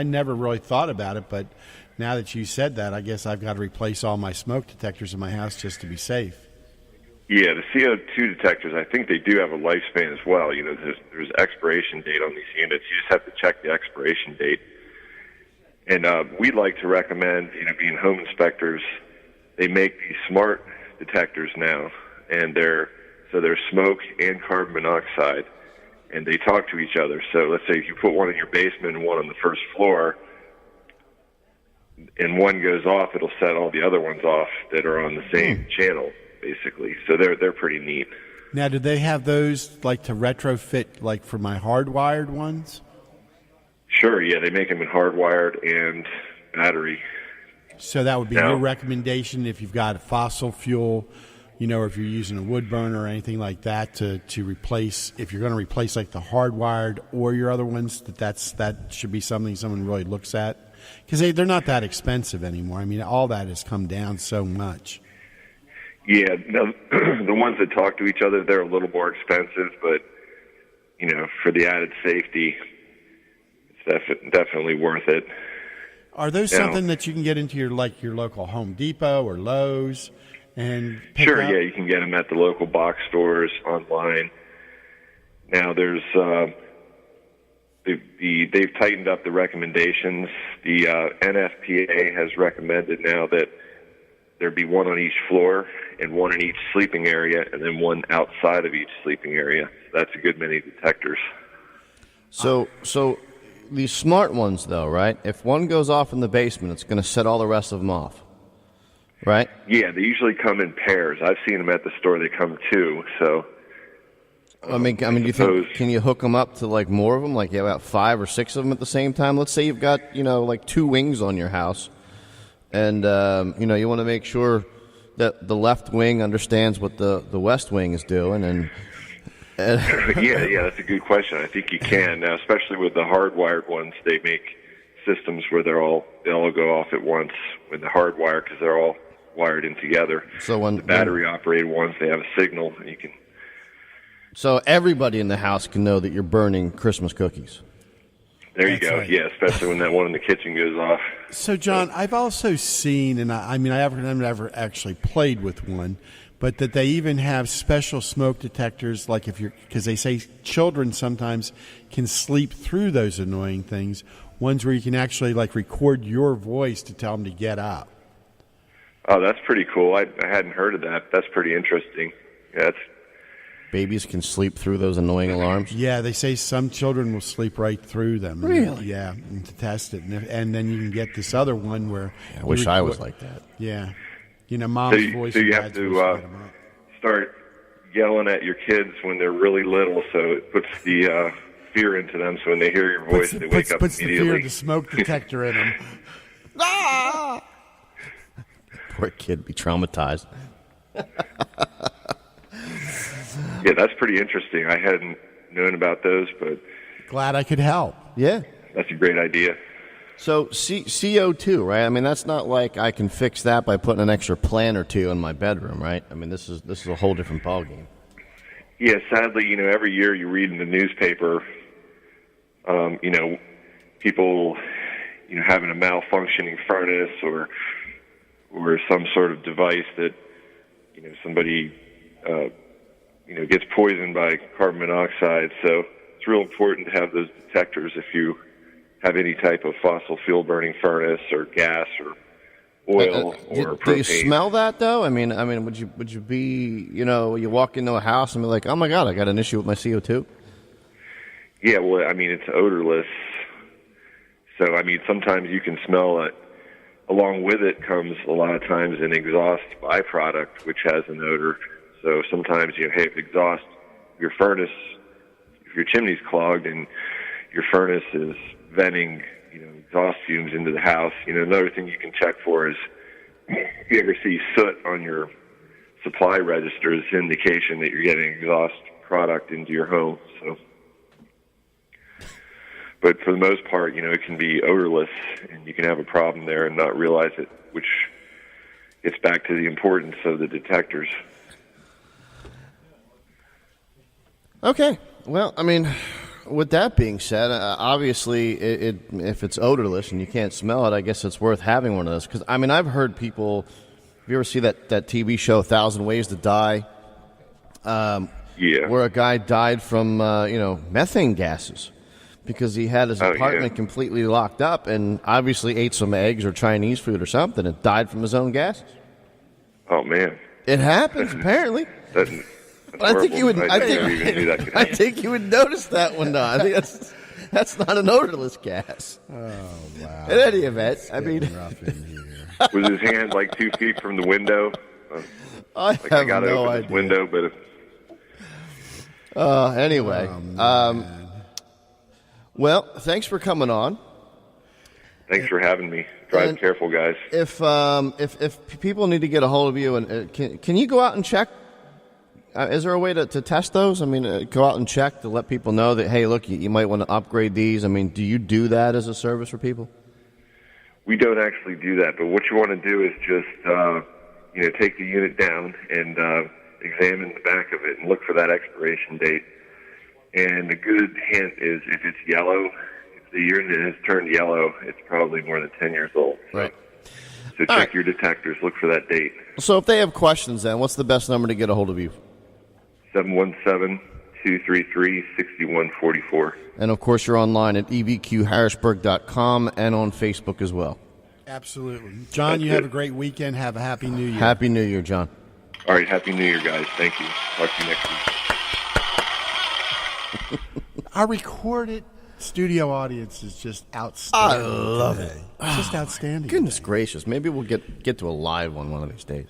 never really thought about it, but now that you said that, I guess I've got to replace all my smoke detectors in my house just to be safe. Yeah, the CO2 detectors, I think they do have a lifespan as well. There's expiration date on these units. You just have to check the expiration date. And we'd like to recommend, being home inspectors, they make these smart detectors now, and they're smoke and carbon monoxide, and they talk to each other. So let's say if you put one in your basement and one on the first floor, and one goes off, it'll set all the other ones off that are on the same channel, basically. So they're pretty neat. Now, do they have those like to retrofit, like for my hardwired ones? Sure, yeah, they make them in hardwired and battery. So that would be your recommendation if you've got a fossil fuel, or if you're using a wood burner or anything like that to replace, if you're going to replace like the hardwired or your other ones, that should be something someone really looks at. Because they're not that expensive anymore. I mean, all that has come down so much. Yeah, the ones that talk to each other, they're a little more expensive, but, for the added safety, it's definitely worth it. Are those something that you can get into your local Home Depot or Lowe's and pick Sure, up? yeah, you can get them at the local box stores, online. Now, there's they've tightened up the recommendations. The NFPA has recommended now that there be one on each floor and one in each sleeping area, and then one outside of each sleeping area. That's a good many detectors. So these smart ones, though, right? If one goes off in the basement, it's going to set all the rest of them off, right? Yeah, they usually come in pairs. I've seen them at the store. They come two. So I mean, do you think, can you hook them up to like more of them? Like you have about 5 or 6 of them at the same time? Let's say you've got, like 2 wings on your house, and you want to make sure that the left wing understands what the west wing is doing, and yeah, that's a good question. I think you can now, especially with the hardwired ones. They make systems where they'll all go off at once when the hardwire, because they're all wired in together. So when the battery operated ones, they have a signal, and you can. So everybody in the house can know that you're burning Christmas cookies. There you go. Right. Yeah, especially when that one in the kitchen goes off. So, John, I've also seen, and I've never actually played with one, but that they even have special smoke detectors, like because they say children sometimes can sleep through those annoying things, ones where you can actually like record your voice to tell them to get up. Oh, that's pretty cool. I hadn't heard of that. That's pretty interesting. Yeah, babies can sleep through those annoying alarms? Yeah, they say some children will sleep right through them. Really? Yeah, and to test it. And then you can get this other one where... I wish I was like that. Yeah. Mom's voice... So you have to start yelling at your kids when they're really little, so it puts the fear into them, so when they hear your voice, they wake up puts immediately. The fear of the smoke detector in them. Ah! Poor kid be traumatized. Yeah, that's pretty interesting. I hadn't known about those, but... Glad I could help. Yeah. That's a great idea. So CO2, right? I mean, that's not like I can fix that by putting an extra plant or 2 in my bedroom, right? I mean, this is a whole different ballgame. Yeah, sadly, every year you read in the newspaper, people, having a malfunctioning furnace or some sort of device that, somebody... gets poisoned by carbon monoxide. So it's real important to have those detectors if you have any type of fossil fuel burning furnace or gas or oil or propane. Do you smell that though? I mean, would you be, you walk into a house and be like, oh my God, I got an issue with my CO2? Yeah, well, it's odorless. So, sometimes you can smell it. Along with it comes a lot of times an exhaust byproduct, which has an odor. So sometimes if exhaust, your furnace, if your chimney's clogged and your furnace is venting, exhaust fumes into the house, another thing you can check for is if you ever see soot on your supply register, it's an indication that you're getting exhaust product into your home. So, but for the most part, it can be odorless, and you can have a problem there and not realize it, which gets back to the importance of the detectors. Okay. Well, with that being said, obviously, if it's odorless and you can't smell it, I guess it's worth having one of those. Because, I've heard people, have you ever see that TV show, 1,000 Ways to Die? Yeah. Where a guy died from, methane gases because he had his apartment completely locked up and obviously ate some eggs or Chinese food or something and died from his own gases. Oh, man. It happens, apparently. I think you would. I think you would notice that one. Though I think that's not an odorless gas. Oh wow! In any event, was his hand like 2 feet from the window? I have no idea. His window, but anyway. Well, thanks for coming on. Thanks for having me. Drive careful, guys. If people need to get a hold of you, and can you go out and check? Is there a way to test those? Go out and check to let people know that, hey, look, you might want to upgrade these. Do you do that as a service for people? We don't actually do that, but what you want to do is just, take the unit down and examine the back of it and look for that expiration date. And a good hint is if it's yellow, if the unit has turned yellow, it's probably more than 10 years old. Right. So check your detectors, look for that date. So if they have questions then, what's the best number to get a hold of you? 717-233-6144. And, of course, you're online at evqharrisburg.com and on Facebook as well. Absolutely. John, you have a great weekend. Have a Happy New Year. Happy New Year, John. All right, Happy New Year, guys. Thank you. Talk to you next week. Our recorded studio audience is just outstanding. I love today. it. Just outstanding. Goodness gracious. Maybe we'll get to a live one of these days.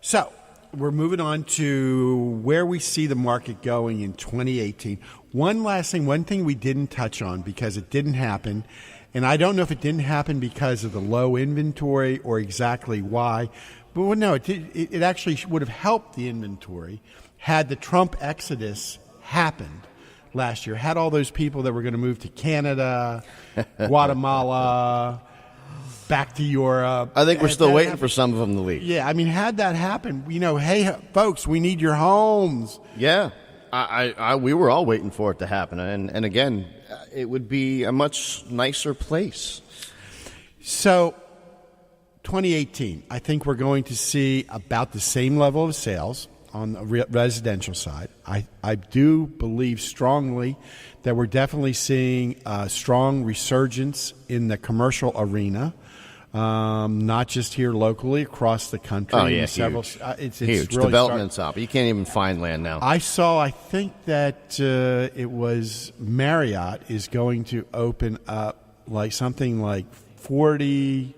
So, we're moving on to where we see the market going in 2018. One last thing, one thing we didn't touch on because it didn't happen, and I don't know if it didn't happen because of the low inventory or exactly why, but no, it actually would have helped the inventory had the Trump exodus happened last year, had all those people that were going to move to Canada, Guatemala, back to Europe. I think we're still waiting for some of them to leave. Yeah, I mean, had that happen, hey, folks, we need your homes. Yeah, we were all waiting for it to happen. And again, it would be a much nicer place. So 2018, I think we're going to see about the same level of sales on the residential side. I do believe strongly that we're definitely seeing a strong resurgence in the commercial arena, not just here locally, across the country. Oh, yeah, it's huge. Really Development's up. You can't even find land now. I think that it was Marriott is going to open up something like 40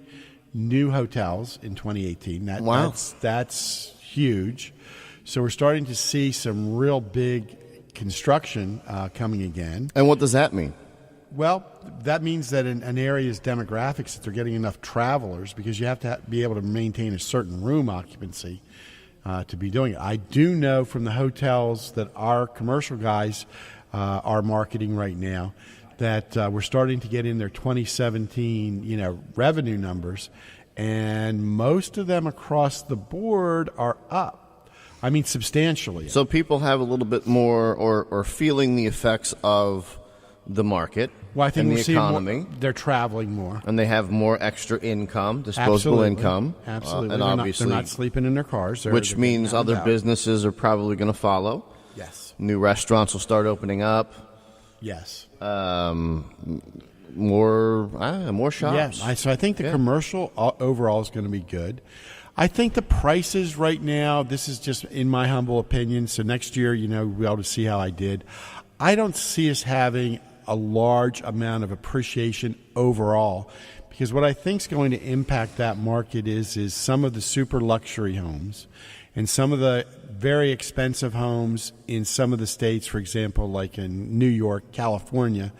new hotels in 2018. Wow. That's huge. So we're starting to see some real big construction coming again. And what does that mean? Well, that means that an area's demographics, that they're getting enough travelers, because you have to be able to maintain a certain room occupancy to be doing it. I do know from the hotels that our commercial guys are marketing right now that we're starting to get in their 2017, revenue numbers, and most of them across the board are up. I mean, substantially. So people have a little bit more or feeling the effects of the market and the economy. They're traveling more. And they have more extra income, disposable income. Absolutely. And obviously, they're not sleeping in their cars. Which means other businesses are probably going to follow. Yes. New restaurants will start opening up. Yes. More shops. Yes. So I think the commercial overall is going to be good. I think the prices right now, this is just in my humble opinion, so next year, we'll be able to see how I did. I don't see us having a large amount of appreciation overall, because what I think is going to impact that market is some of the super luxury homes and some of the very expensive homes in some of the states, for example, like in New York, California,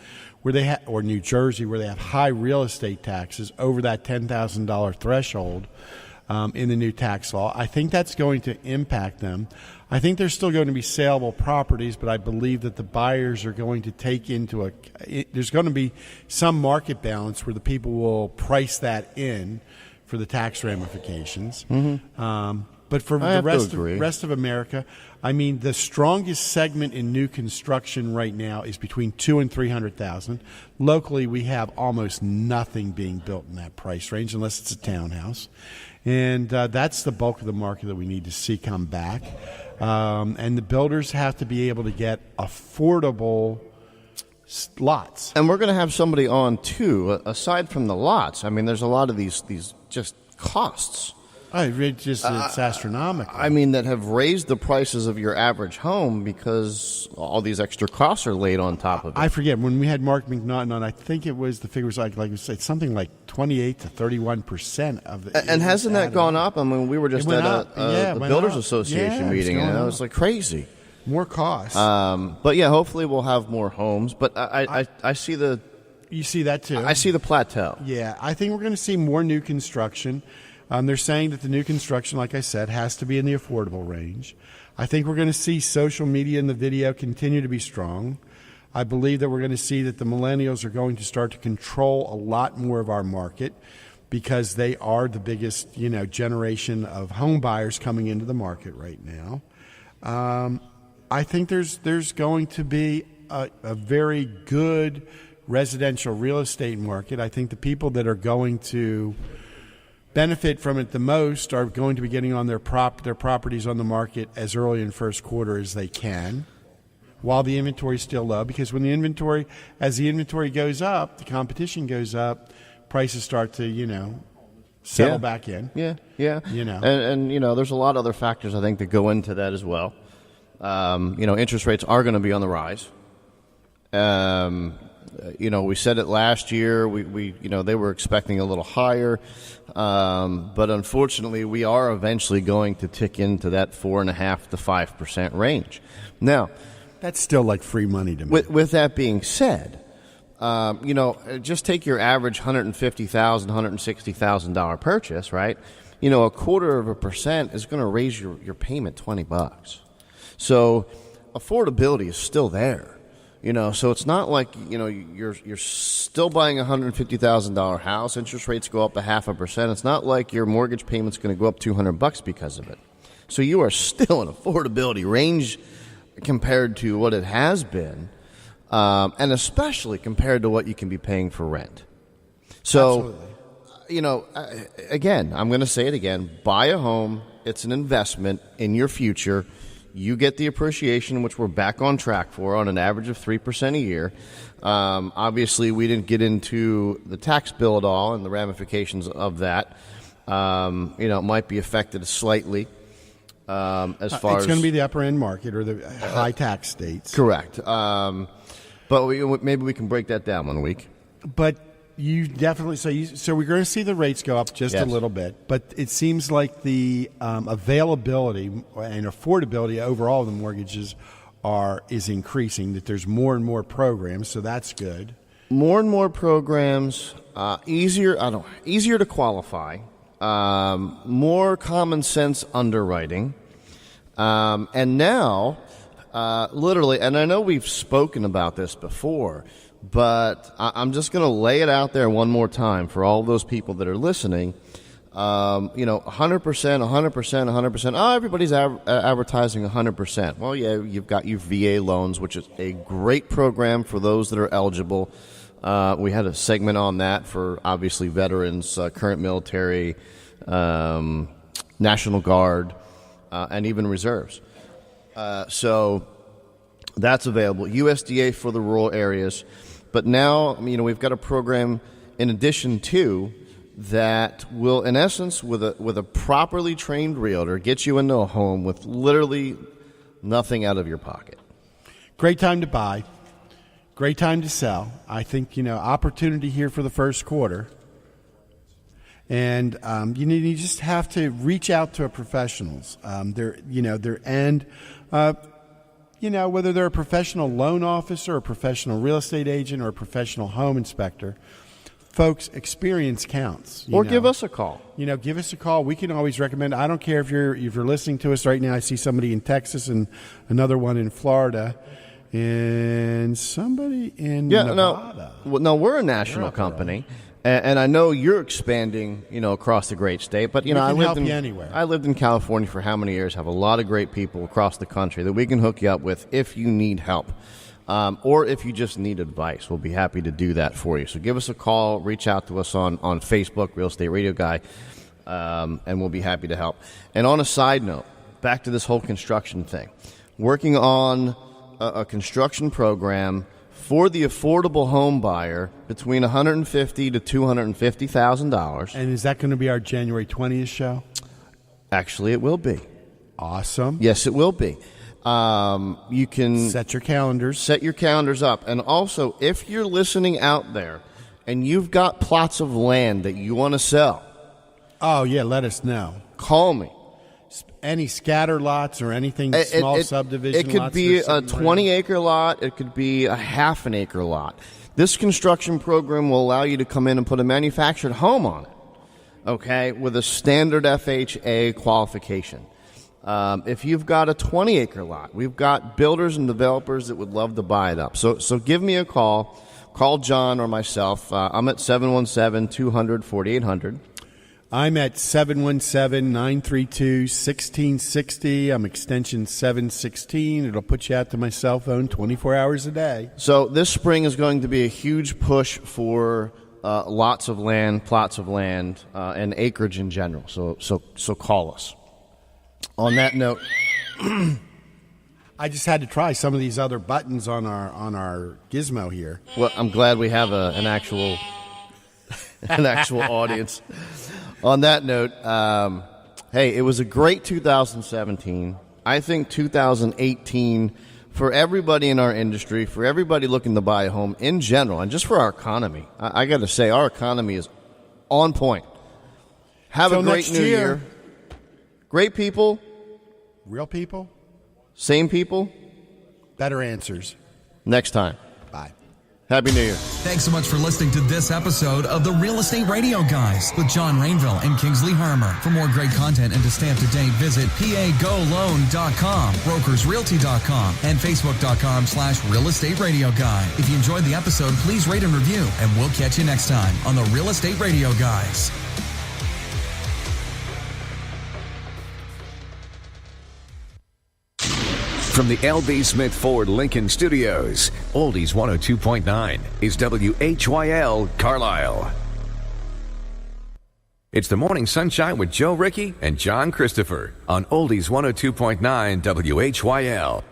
where or New Jersey, where they have high real estate taxes over that $10,000 threshold. In the new tax law. I think that's going to impact them. I think there's still going to be saleable properties, but I believe that the buyers are going to take there's going to be some market balance where the people will price that in for the tax ramifications. Mm-hmm. But for the rest of America, I mean, the strongest segment in new construction right now is between 200,000 and 300,000. Locally, we have almost nothing being built in that price range, unless it's a townhouse. And that's the bulk of the market that we need to see come back. And the builders have to be able to get affordable lots. And we're going to have somebody on, too, aside from the lots. I mean, there's a lot of these just costs. It's astronomical. I mean, that have raised the prices of your average home because all these extra costs are laid on top of it. I forget, when we had Mark McNaughton on, I think it was, the figure was like it's something like 28 to 31% of the. And hasn't that gone up? I mean, we were just at the Builders Association meeting, and it was like crazy. More costs. But yeah, hopefully we'll have more homes. But I see the. You see that too? I see the plateau. Yeah, I think we're going to see more new construction. They're saying that the new construction, like I said, has to be in the affordable range. I think we're going to see social media and the video continue to be strong. I believe that we're going to see that the millennials are going to start to control a lot more of our market because they are the biggest, generation of home buyers coming into the market right now. I think there's going to be a very good residential real estate market. I think the people that are going to benefit from it the most are going to be getting on their properties on the market as early in first quarter as they can, while the inventory is still low. Because as the inventory goes up, the competition goes up, prices start to settle back in. Yeah. And there's a lot of other factors I think that go into that as well. Interest rates are going to be on the rise. We said it last year. We they were expecting a little higher, but unfortunately, we are eventually going to tick into that 4.5% to 5% range. Now, that's still like free money to me. With that being said, just take your average $150,000, $160,000 purchase, right? 0.25% is going to raise your payment $20. So affordability is still there. So it's not like you're still buying a $150,000 house. Interest rates go up 0.5%. It's not like your mortgage payment's going to go up $200 because of it. So you are still in affordability range compared to what it has been, and especially compared to what you can be paying for rent. So, again, I'm going to say it again: buy a home. It's an investment in your future. You get the appreciation, which we're back on track for, on an average of 3% a year. Obviously, we didn't get into the tax bill at all and the ramifications of that. It might be affected slightly as far as... It's going to be the upper end market or the high tax states. Correct. But maybe we can break that down one week. But you definitely so we're going to see the rates go up just a little bit, but it seems like the availability and affordability overall of the mortgages is increasing. That there's more and more programs, so that's good. More and more programs, easier to qualify, more common sense underwriting, and now literally, and I know we've spoken about this before. But I'm just going to lay it out there one more time for all those people that are listening. 100%. Oh, everybody's advertising 100%. Well, yeah, you've got your VA loans, which is a great program for those that are eligible. We had a segment on that for, obviously, veterans, current military, National Guard, and even reserves. So that's available. USDA for the rural areas. But now, we've got a program in addition to that will, in essence, with a properly trained realtor, get you into a home with literally nothing out of your pocket. Great time to buy. Great time to sell. I think, opportunity here for the first quarter. And, you just have to reach out to professionals. Whether they're a professional loan officer, a professional real estate agent, or a professional home inspector, folks, experience counts. Or give us a call. Give us a call. We can always recommend. I don't care if you're listening to us right now. I see somebody in Texas and another one in Florida, and somebody in Nevada. No, we're a national company. And I know you're expanding, across the great state. But, I lived anywhere. I lived in California for how many years? Have a lot of great people across the country that we can hook you up with if you need help. Or if you just need advice. We'll be happy to do that for you. So give us a call. Reach out to us on Facebook, Real Estate Radio Guy, and we'll be happy to help. And on a side note, back to this whole construction thing. Working on a construction program for the affordable home buyer between $150,000 to $250,000. And is that going to be our January 20th show? Actually, it will be. Awesome. Yes, it will be. You can set your calendars. Set your calendars up. And also, if you're listening out there and you've got plots of land that you want to sell. Oh, yeah, let us know. Call me. Any scatter lots or anything, small subdivision lots? It could be a 20-acre lot. It could be a half an acre lot. This construction program will allow you to come in and put a manufactured home on it, okay, with a standard FHA qualification. If you've got a 20-acre lot, we've got builders and developers that would love to buy it up. So give me a call. Call John or myself. I'm at 717-200-4800. I'm at 717-932-1660. I'm extension 716. It'll put you out to my cell phone 24 hours a day. So this spring is going to be a huge push for lots of land, plots of land, and acreage in general. So call us. On that note, I just had to try some of these other buttons on our gizmo here. Well, I'm glad we have an actual audience. On that note, hey, it was a great 2017. I think 2018 for everybody in our industry, for everybody looking to buy a home in general, and just for our economy. I got to say, our economy is on point. Have a great new year. Great people. Real people. Same people. Better answers. Next time. Bye. Happy New Year. Thanks so much for listening to this episode of the Real Estate Radio Guys with John Rainville and Kingsley Harmer. For more great content and to stay up to date, visit pagoloans-com, brokersrealty.com, and facebook.com/Real Estate Radio Guy. If you enjoyed the episode, please rate and review, and we'll catch you next time on the Real Estate Radio Guys. From the L.B. Smith Ford Lincoln Studios, Oldies 102.9 is WHYL Carlisle. It's the Morning Sunshine with Joe Rickey and John Christopher on Oldies 102.9 WHYL.